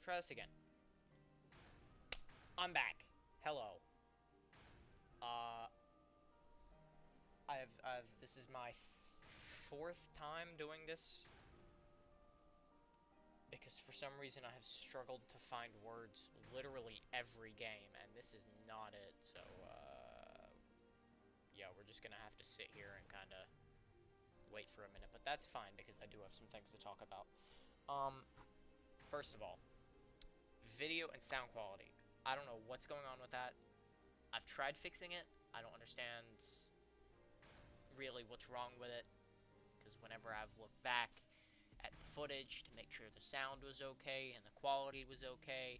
Try this again. I'm back. Hello. This is my fourth time doing this. Because for some reason I have struggled to find words literally every game, and this is not it, so, yeah, we're just gonna have to sit here and kinda wait for a minute, but that's fine, because I do have some things to talk about. First of all, video and sound quality. I don't know what's going on with that. I've tried fixing it. I don't understand really what's wrong with it, because whenever I've looked back at the footage to make sure the sound was okay and the quality was okay,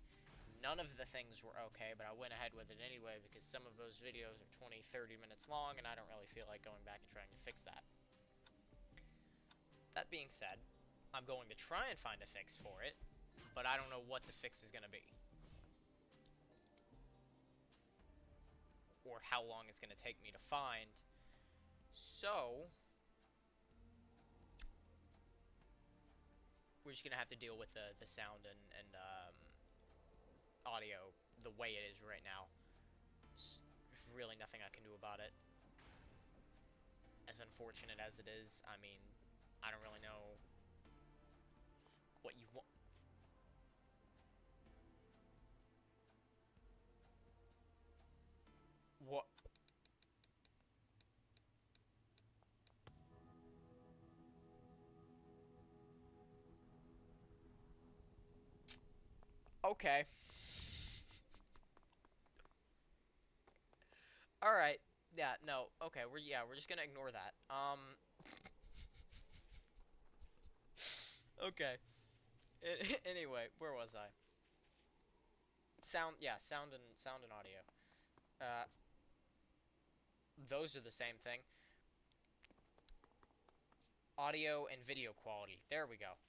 none of the things were okay, but I went ahead with it anyway because some of those videos are 20-30 minutes long and I don't really feel like going back and trying to fix that. That being said, I'm going to try and find a fix for it, but I don't know what the fix is going to be, or how long it's going to take me to find. So we're just gonna have to deal with the sound and audio the way it is right now. There's really nothing I can do about it. As unfortunate as it is, I mean, I don't really know what you want. What? Okay. All right. Yeah. No. Okay. We're just gonna ignore that. Okay. Anyway, where was I? Sound. Yeah. Sound and audio. Uh. Those are the same thing. Audio and video quality. There we go.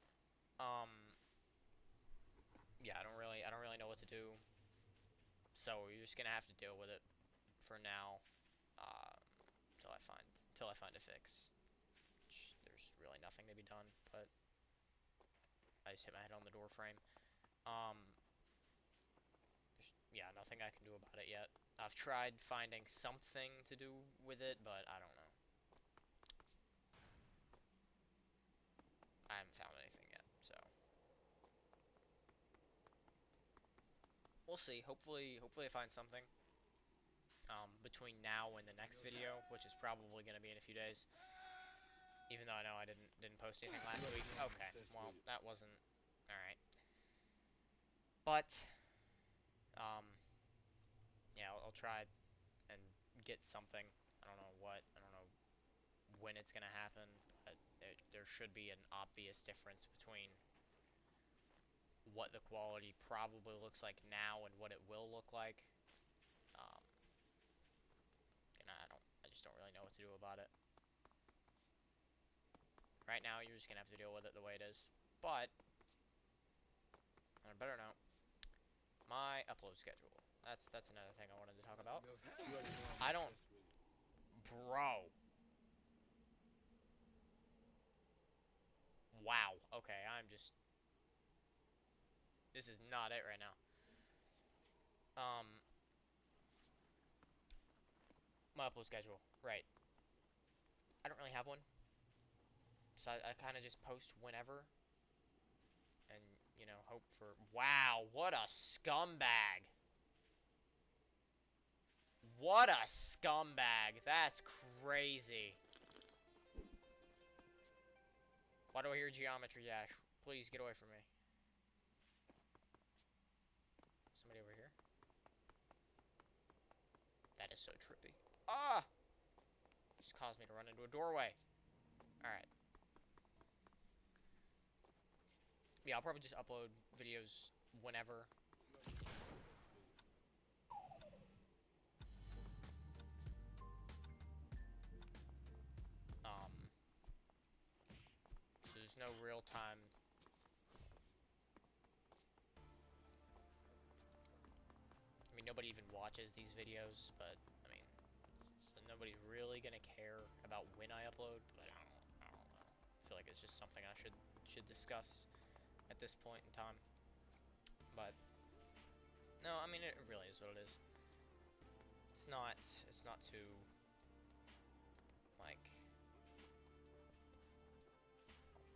Yeah. I don't really know what to do. So you're just gonna have to deal with it for now. Till I find a fix. There's really nothing to be done, but I just hit my head on the door frame. Yeah, nothing I can do about it yet. I've tried finding something to do with it, but I don't know. I haven't found anything yet, so we'll see. Hopefully I find something between now and the next video, which is probably going to be in a few days. Even though I know I didn't post anything last week. Okay, well, that wasn't alright. But yeah, I'll try and get something. I don't know what. I don't know when it's gonna happen, but there should be an obvious difference between what the quality probably looks like now and what it will look like. And I just don't really know what to do about it. Right now, you're just gonna have to deal with it the way it is. But on a better note, my upload schedule. That's another thing I wanted to talk about. I don't, bro. Wow. Okay, I'm just. This is not it right now. My upload schedule. Right. I don't really have one. So I kind of just post whenever. And, you know, hope for... Wow, what a scumbag. What a scumbag. That's crazy. Why do I hear Geometry Dash? Please get away from me. Somebody over here? That is so trippy. Ah! Just caused me to run into a doorway. Alright. Yeah, I'll probably just upload videos whenever. So there's no real time. I mean, nobody even watches these videos, but, I mean, so nobody's really gonna care about when I upload, but I don't know. I feel like it's just something I should discuss at this point in time. But no, I mean it really is what it is. It's not too like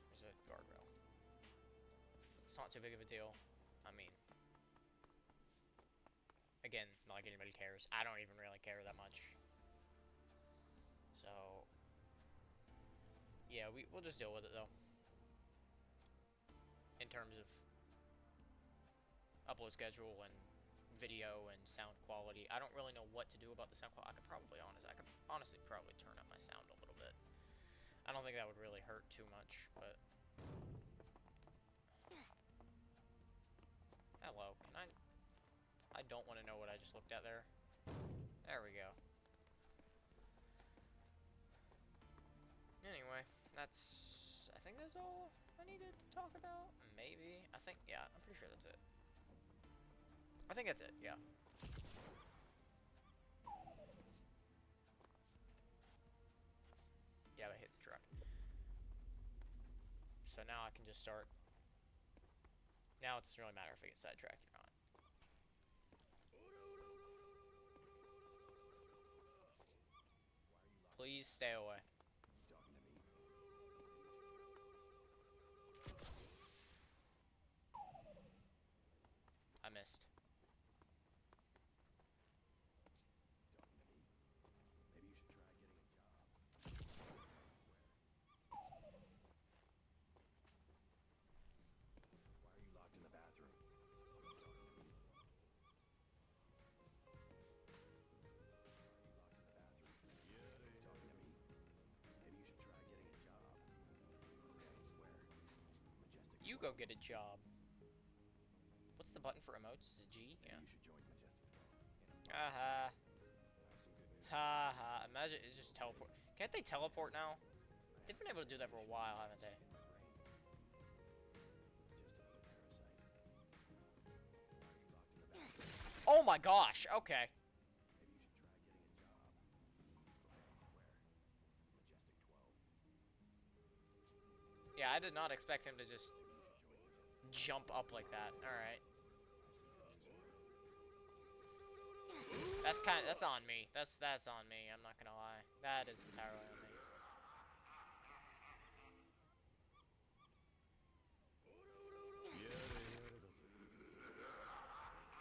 there's a guardrail. It's not too big of a deal. I mean, again, not like anybody cares. I don't even really care that much. So yeah, we'll just deal with it though. In terms of upload schedule and video and sound quality, I don't really know what to do about the sound quality. I could honestly probably turn up my sound a little bit. I don't think that would really hurt too much, but hello, can I don't want to know what I just looked at there. There we go. Anyway, I think that's all I needed to talk about. Maybe. Yeah, I'm pretty sure that's it. I think that's it, yeah. Yeah, I hit the truck. So now I can just start. Now it doesn't really matter if I get sidetracked or not. Please stay away. I missed. Maybe you should try getting a job. Why are you locked in the bathroom? Talking to me? Maybe you should try getting a job. Okay, where? Majestic. You go get a job. What's the button for emotes? Is it G? Yeah. You should join Majestic 12. Haha. Some good news. Haha. Imagine it's just teleport. Can't they teleport now? They've been able to do that for a while, haven't they? Oh my gosh, okay. Maybe you should try getting a job. Where? Majestic 12. Yeah, I did not expect him to just jump up like that. Alright. That's on me. That's on me, I'm not gonna lie. That is entirely on me.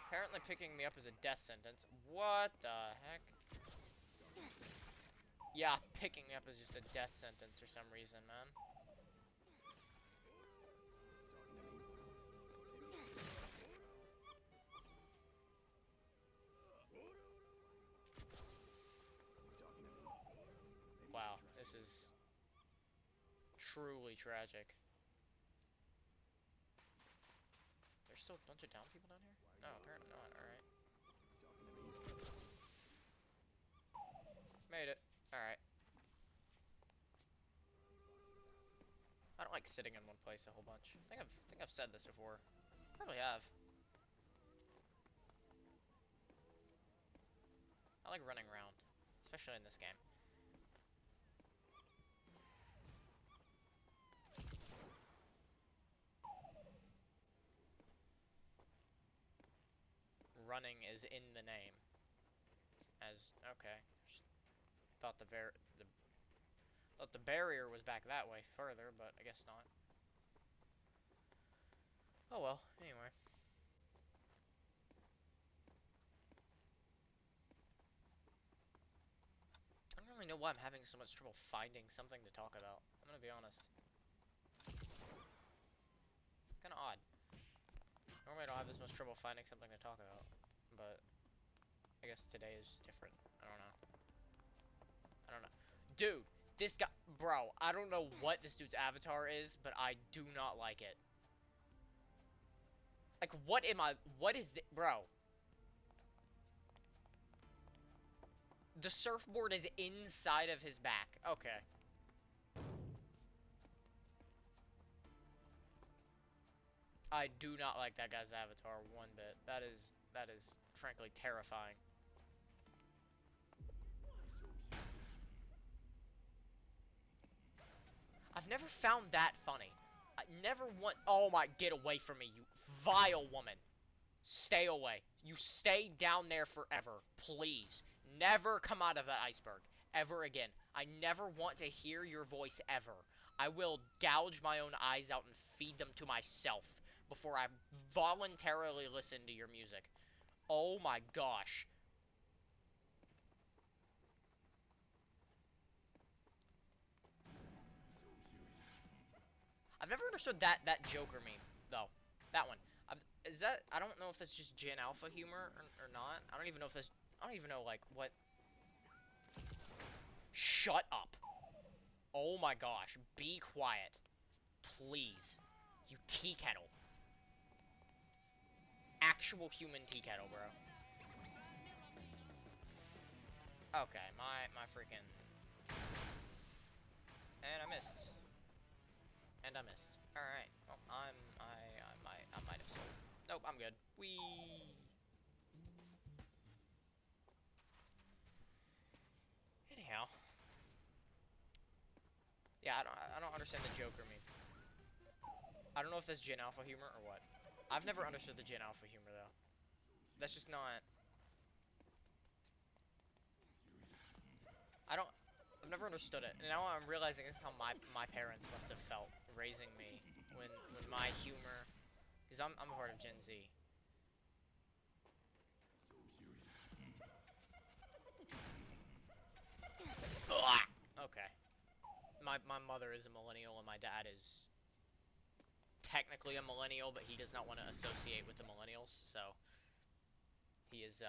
Apparently picking me up is a death sentence. What the heck? Yeah, picking me up is just a death sentence for some reason, man. Wow, this is truly tragic. There's still a bunch of down people down here? No, apparently not. Alright. Made it. Alright. I don't like sitting in one place a whole bunch. I think I've said this before. Probably have. I like running around, especially in this game. Running is in the name. Okay. Thought the barrier was back that way further, but I guess not. Oh well, anyway. I don't really know why I'm having so much trouble finding something to talk about. I'm gonna be honest. Kinda odd. Normally I don't have this much trouble finding something to talk about, but I guess today is just different. I don't know. Dude, this guy, bro, I don't know what this dude's avatar is, but I do not like it. Like, what is this, bro? The surfboard is inside of his back. Okay. I do not like that guy's avatar one bit. That is frankly terrifying. I've never found that funny. I never want. Oh my, get away from me, you vile woman. Stay away. You stay down there forever. Please. Never come out of that iceberg. Ever again. I never want to hear your voice ever. I will gouge my own eyes out and feed them to myself before I voluntarily listen to your music. Oh my gosh. I've never understood that Joker meme, though. That one. Is that... I don't know if that's just Gen Alpha humor or not. I don't even know if that's... I don't even know, like, what... Shut up. Oh my gosh. Be quiet. Please. You tea kettle. Actual human tea kettle, bro. Okay, my freaking... And I missed. And I missed. Alright. Well, I might have sold. Nope, I'm good. Whee! Anyhow. Yeah, I don't understand the Joker meme. I don't know if that's Gen Alpha humor or what. I've never understood the Gen Alpha humor, though. That's just not... I've never understood it. And now I'm realizing this is how my parents must have felt raising me. When my humor... Because I'm a part of Gen Z. Ugh! Okay. My mother is a millennial and my dad is technically a millennial, but he does not want to associate with the millennials, so he is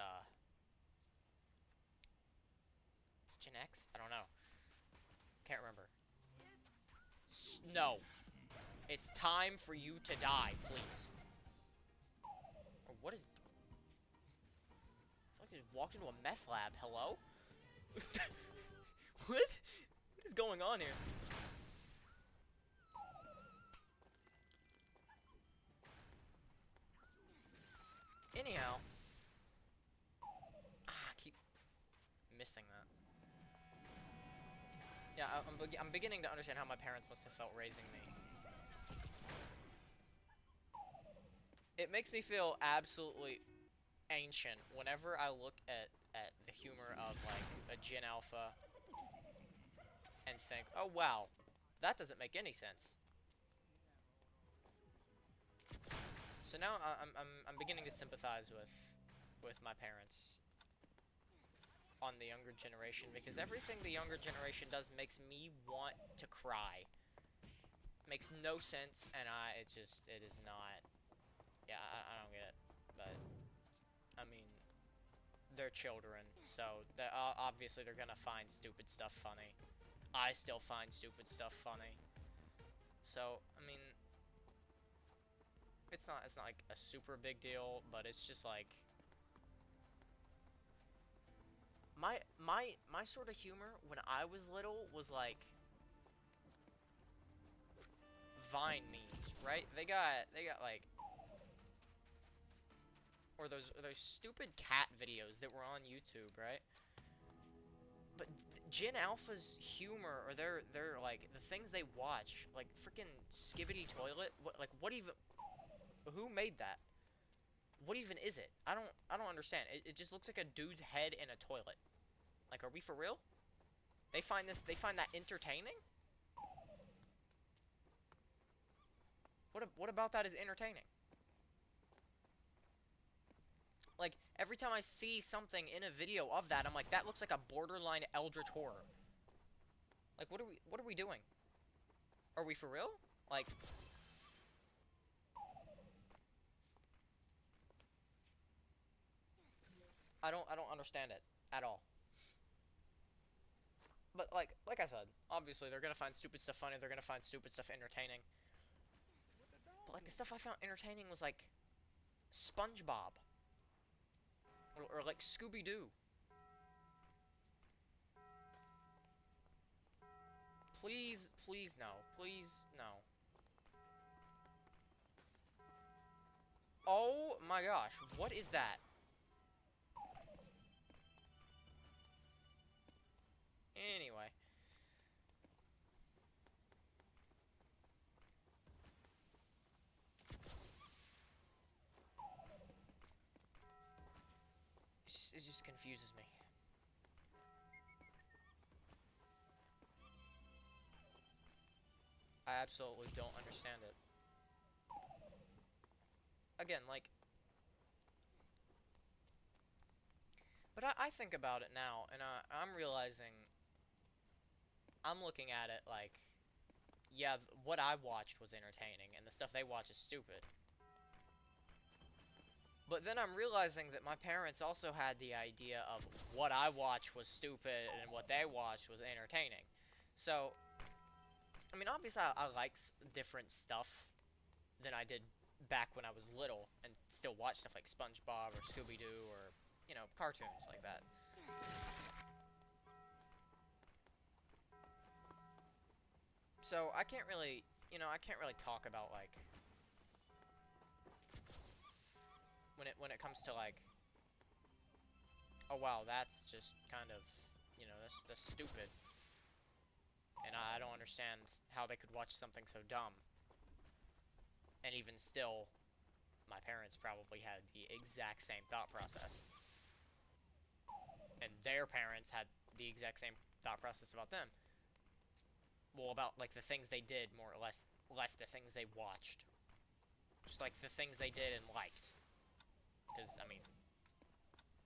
Gen X? I don't know. Can't remember. No. It's time for you to die, please. Or what is... I feel like I just walked into a meth lab. Hello? What? What is going on here? Anyhow. I keep missing that. Yeah, I'm beginning to understand how my parents must have felt raising me. It makes me feel absolutely ancient whenever I look at the humor of, like, a Gen Alpha and think, oh, wow, that doesn't make any sense. So now I'm beginning to sympathize with my parents on the younger generation, because everything the younger generation does makes me want to cry. Makes no sense, and it is not... Yeah, I don't get it, but, I mean, they're children, so obviously they're gonna find stupid stuff funny. I still find stupid stuff funny. So, I mean, it's not like a super big deal, but it's just like... My sort of humor when I was little was like Vine memes, right? They got like, or those stupid cat videos that were on YouTube, right? But Gen Alpha's humor, or their like the things they watch, like freaking Skibbity Toilet, what even? Who made that? What even is it? I don't understand. It just looks like a dude's head in a toilet. Like, are we for real? They find that entertaining? What about that is entertaining? Like, every time I see something in a video of that, I'm like, that looks like a borderline eldritch horror. Like, what are we doing? Are we for real? Like, I don't understand it at all. But like I said, obviously they're gonna find stupid stuff funny. They're gonna find stupid stuff entertaining. But like the stuff I found entertaining was like SpongeBob or like Scooby Doo. Please, please no, please no. Oh my gosh, what is that? Anyway. just confuses me. I absolutely don't understand it. Again, like... But I think about it now, and I'm realizing... I'm looking at it like... Yeah, what I watched was entertaining, and the stuff they watch is stupid. But then I'm realizing that my parents also had the idea of what I watched was stupid and what they watched was entertaining. So, I mean, obviously I like different stuff than I did back when I was little and still watch stuff like SpongeBob or Scooby-Doo or, you know, cartoons like that. So I can't really, you know, I can't really talk about like when it comes to like, oh wow, that's just kind of, you know, that's stupid. And I don't understand how they could watch something so dumb. And even still, my parents probably had the exact same thought process. And their parents had the exact same thought process about them. Well, about like the things they did, more or less the things they watched. Just like the things they did and liked. Because, I mean,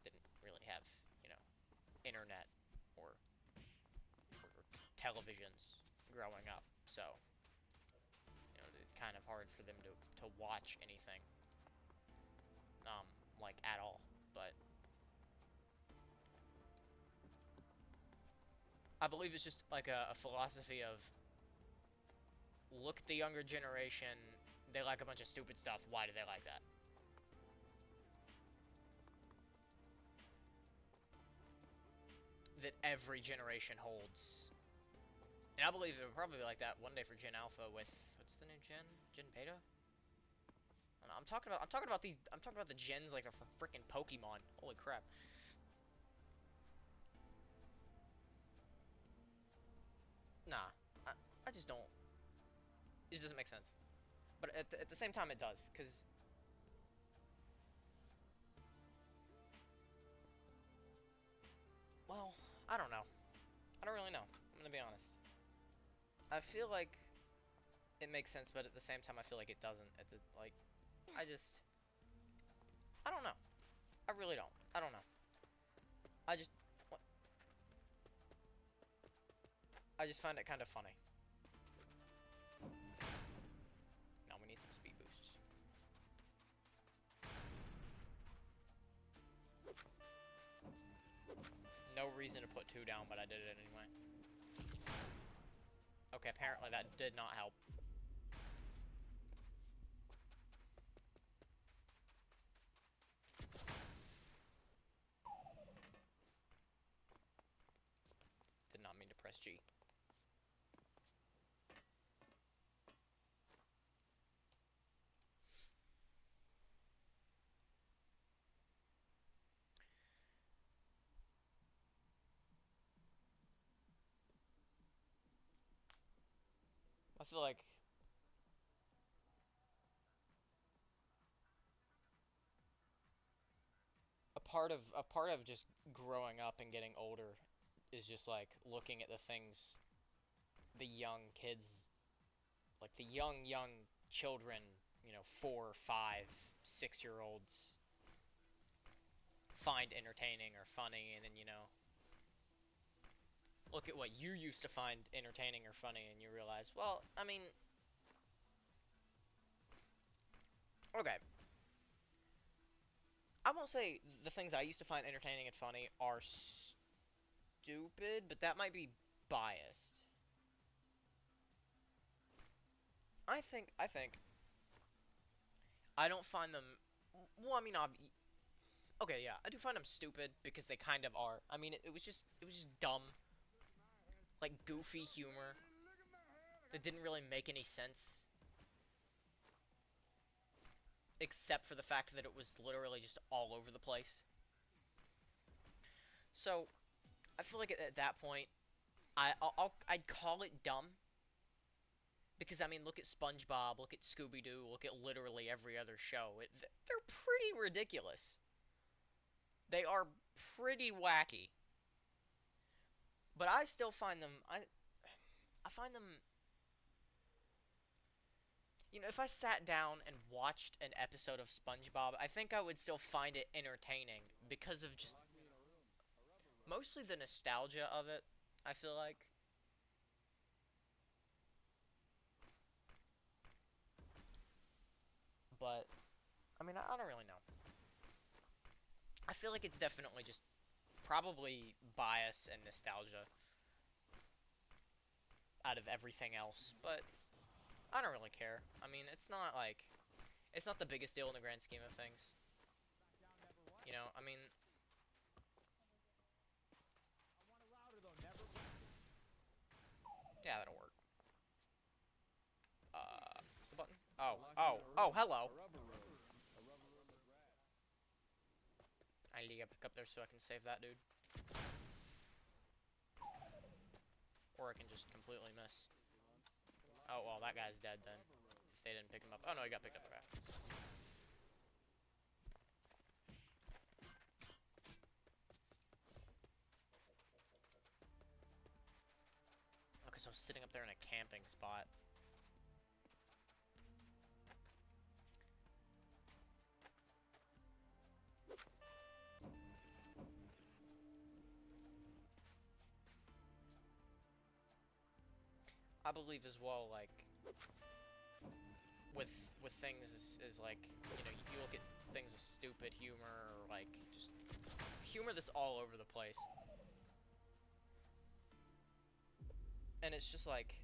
didn't really have, you know, internet or televisions growing up, so, you know, it's kind of hard for them to watch anything, like, at all, but I believe it's just, like, a philosophy of, look at the younger generation, they like a bunch of stupid stuff, why do they like that? That every generation holds. And I believe it would probably be like that one day for Gen Alpha with, what's the new gen? Gen Beta? I'm talking about the gens like they're from freaking Pokemon. Holy crap. Nah, I just don't. It just doesn't make sense. But at the same time, it does, because well, I don't know. I don't really know. I'm gonna be honest. I feel like it makes sense, but at the same time, I feel like it doesn't. Like, I don't know. I really don't. I don't know. I just, I just find it kind of funny. Now we need some speed boosts. No reason to put 2 down, but I did it anyway. Okay, apparently that did not help. Did not mean to press G. I feel like a part of just growing up and getting older is just like looking at the things the young kids, like the young children, you know, 4, 5, 6-year olds find entertaining or funny, and then, you know, look at what you used to find entertaining or funny, and you realize, well, I mean, okay, I won't say the things I used to find entertaining and funny are stupid, but that might be biased. I think I don't find them, well, I mean, okay, yeah, I do find them stupid because they kind of are. I mean, it was just dumb, like goofy humor that didn't really make any sense, except for the fact that it was literally just all over the place. So, I feel like at that point, I'd call it dumb. Because, I mean, look at SpongeBob, look at Scooby-Doo, look at literally every other show. They're pretty ridiculous. They are pretty wacky. But I still find them I find them, you know, if I sat down and watched an episode of SpongeBob, I think I would still find it entertaining because of just mostly the nostalgia of it, I feel like. But I mean, I don't really know. I feel like it's definitely just probably bias and nostalgia out of everything else, but I don't really care. I mean, it's not like it's not the biggest deal in the grand scheme of things. You know, I mean, yeah, that'll work. What's the button? Oh, hello. I need to get back up there so I can save that dude. Or I can just completely miss. Oh, well, that guy's dead then. If they didn't pick him up. Oh, no, he got picked up. Okay. Okay, so I was sitting up there in a camping spot. I believe as well, like, with things is like, you know, you look at things with stupid humor, or like, just humor that's all over the place. And it's just like,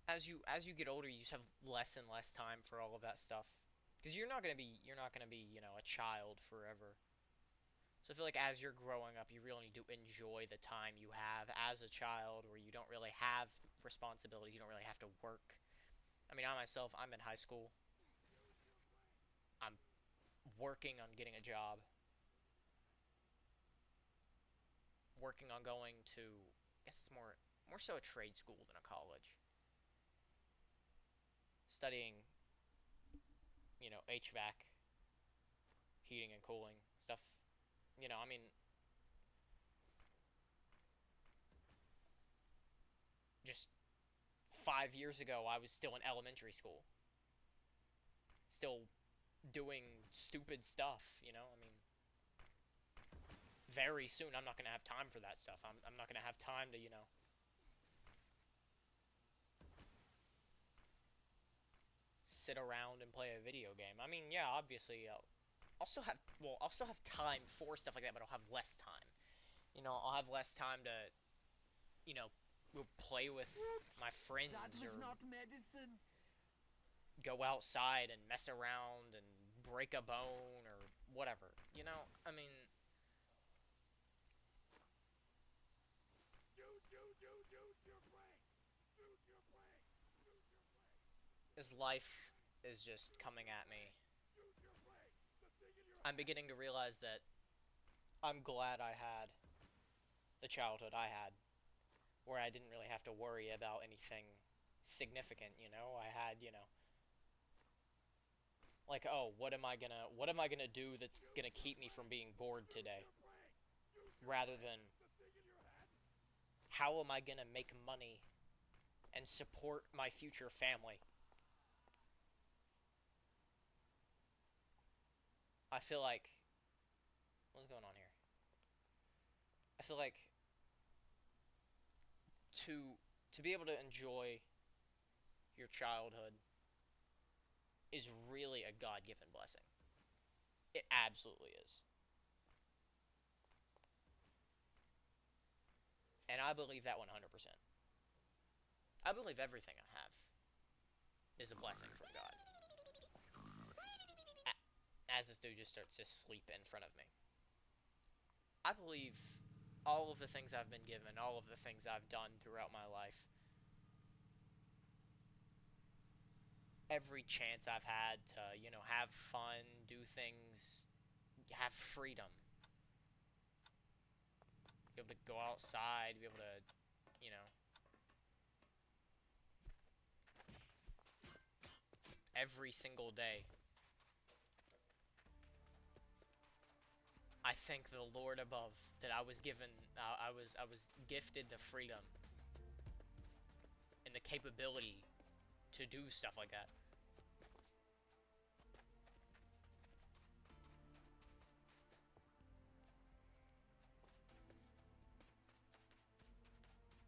as you get older, you just have less and less time for all of that stuff. Because you're not gonna be, you know, a child forever. So I feel like as you're growing up, you really need to enjoy the time you have as a child, where you don't really have responsibilities, you don't really have to work. I mean, I myself, I'm in high school. I'm working on getting a job, working on going to, I guess it's more so a trade school than a college. Studying, you know, HVAC, heating and cooling stuff. You know, I mean, just 5 years ago, I was still in elementary school, still doing stupid stuff. You know, I mean, very soon I'm not gonna have time for that stuff. I'm not gonna have time to, you know, sit around and play a video game. I mean, yeah, obviously, I'll still have time for stuff like that, but I'll have less time. You know, I'll have less time to, you know, play with my friends That was or not medicine. go outside and mess around and break a bone or whatever. You know, I mean, as life is just coming at me, I'm beginning to realize that I'm glad I had the childhood I had, where I didn't really have to worry about anything significant. You know, I had, you know, like, oh, what am I gonna do that's gonna keep me from being bored today, rather than how am I gonna make money and support my future family. I feel like, what's going on here? I feel like to to be able to enjoy your childhood is really a God-given blessing. It absolutely is. And I believe that 100%. I believe everything I have is a blessing from God. As this dude just starts to sleep in front of me. I believe all of the things I've been given, all of the things I've done throughout my life, every chance I've had to, you know, have fun, do things, have freedom, be able to go outside, be able to, you know, every single day. I thank the Lord above that I was given, I was gifted the freedom and the capability to do stuff like that.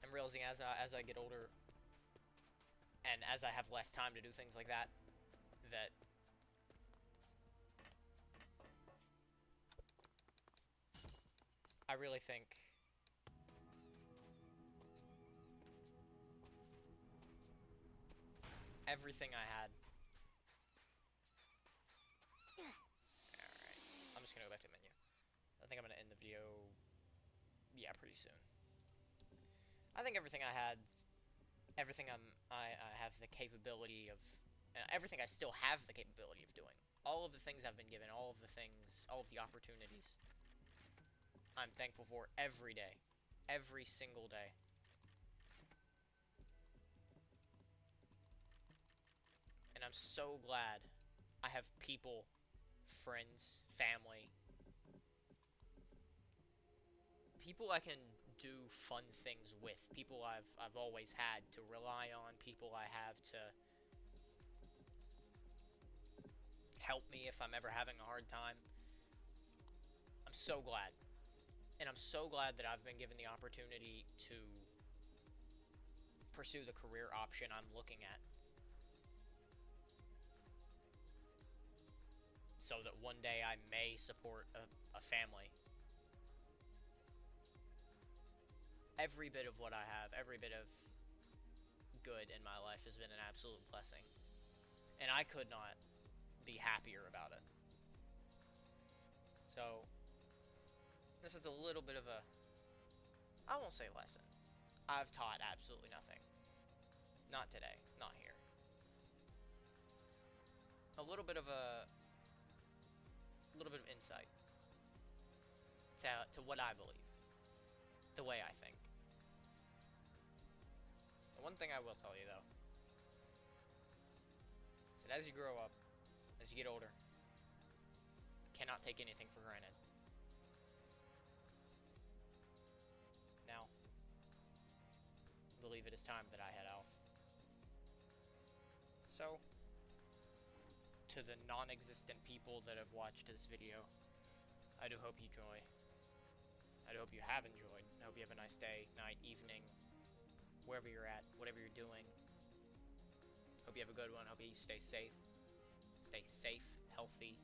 I'm realizing as I get older, and as I have less time to do things like that, that I really think everything I had. Alright, I'm just gonna go back to the menu. I think I'm gonna end the video, yeah, pretty soon. I think everything I had, everything I have the capability of, everything I still have the capability of doing. All of the things I've been given, all of the things, all of the opportunities, I'm thankful for every day. Every single day. And I'm so glad I have people, friends, family, people I can do fun things with, people I've always had to rely on, people I have to help me if I'm ever having a hard time. I'm so glad. And I'm so glad that I've been given the opportunity to pursue the career option I'm looking at. So that one day I may support a family. Every bit of what I have, every bit of good in my life has been an absolute blessing. And I could not be happier about it. So, this is a little bit of a, I won't say lesson. I've taught absolutely nothing. Not today, not here. A little bit of insight to what I believe, the way I think. The one thing I will tell you though, is that as you grow up, as you get older, cannot take anything for granted. Now, I believe it is time that I head off. So, to the non-existent people that have watched this video, I do hope you enjoy. I do hope you have enjoyed. I hope you have a nice day, night, evening, wherever you're at, whatever you're doing. Hope you have a good one. Hope you stay safe, healthy,